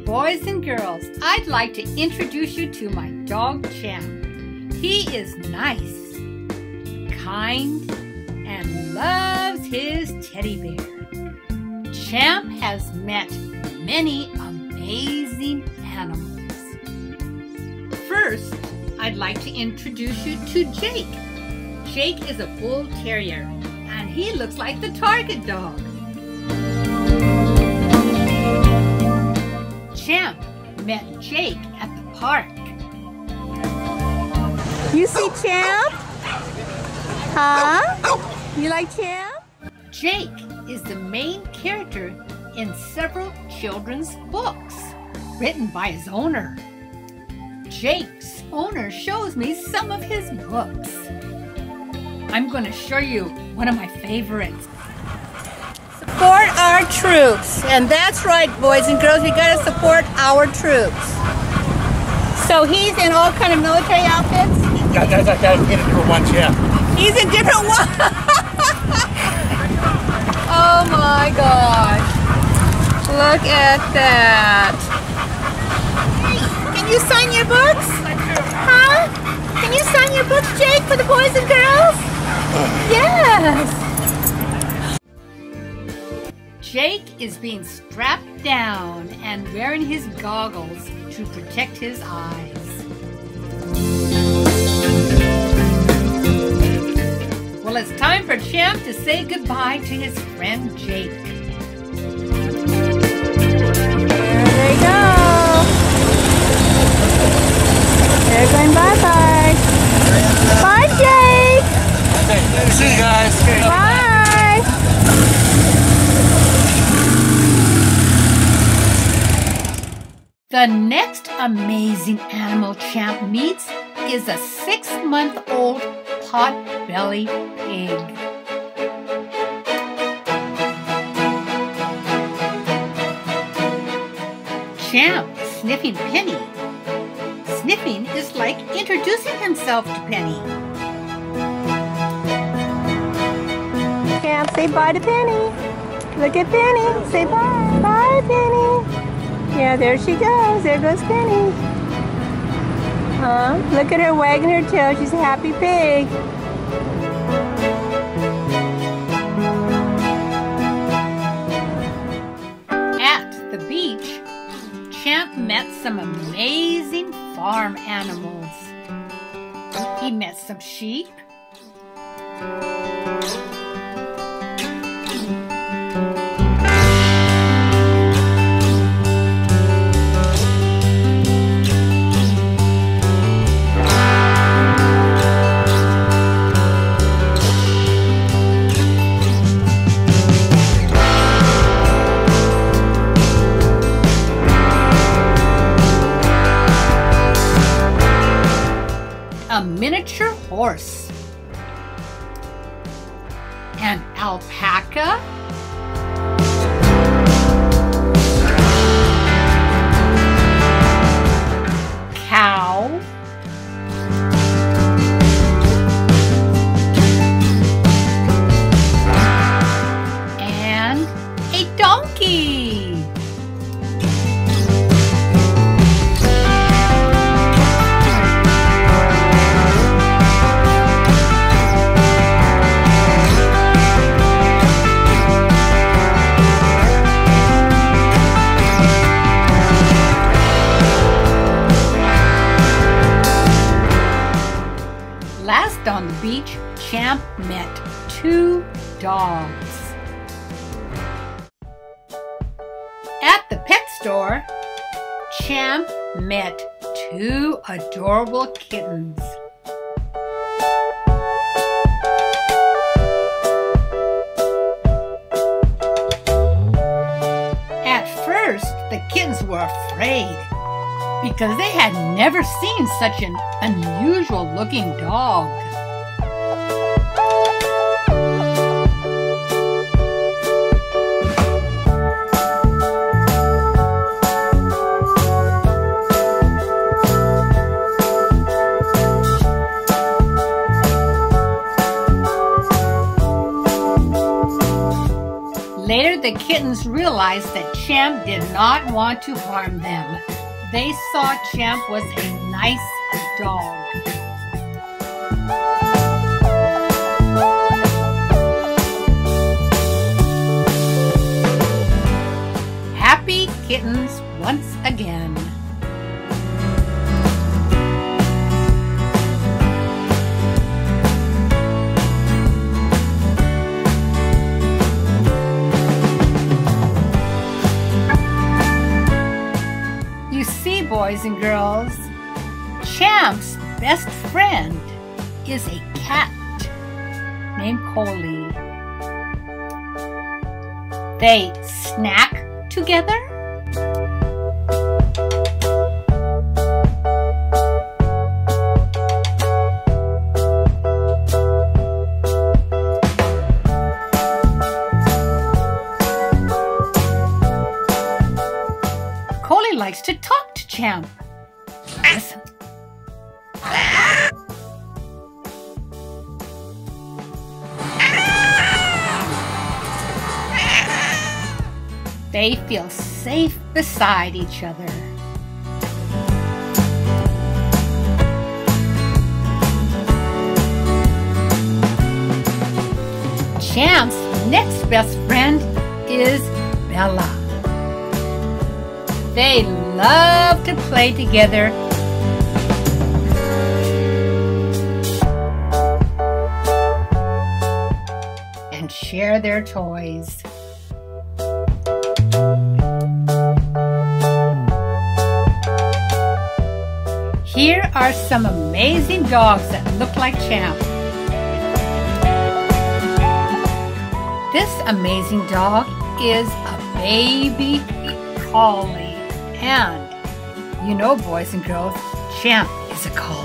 Boys and girls, I'd like to introduce you to my dog Champ. He is nice, kind, and loves his teddy bear. Champ has met many amazing animals. First, I'd like to introduce you to Jake. Jake is a bull terrier, and he looks like the target dog. Champ met Jake at the park. You see Champ? Huh? You like Champ? Jake is the main character in several children's books written by his owner. Jake's owner shows me some of his books. I'm going to show you one of my favorites. Support our troops. And that's right, boys and girls, we got to support our troops. So he's in all kind of military outfits? That's in different ones, yeah. He's in different ones? Oh my gosh. Look at that. Hey, can you sign your books? Huh? Can you sign your books, Jake, for the boys and girls? Yes. Jake is being strapped down and wearing his goggles to protect his eyes. Well, it's time for Champ to say goodbye to his friend Jake. There they go. They're going bye-bye. Bye, Jake. See you guys. Bye. The next amazing animal Champ meets is a 6-month-old potbelly pig. Champ is sniffing Penny. Sniffing is like introducing himself to Penny. Champ, say bye to Penny. Look at Penny. Say bye. Bye, Penny. Yeah, there she goes. There goes Penny. Huh? Look at her wagging her tail. She's a happy pig. At the beach, Champ met some amazing farm animals. He met some sheep, a miniature horse, an alpaca, cow, and a donkey. Last on the beach, Champ met 2 dogs. At the pet store, Champ met 2 adorable kittens. At first, the kittens were afraid because they had never seen such an unusual looking dog. Later, the kittens realized that Champ did not want to harm them. They saw Champ was a nice dog. Happy kittens once again. You see, boys and girls, Champ's best friend is a cat named Coley. They snack together, Coley likes to talk to Champ. Listen. They feel safe beside each other. Champ's next best friend is Bella. They love to play together and share their toys. Here are some amazing dogs that look like Champ. This amazing dog is a baby collie. And you know, boys and girls, Champ is a collie.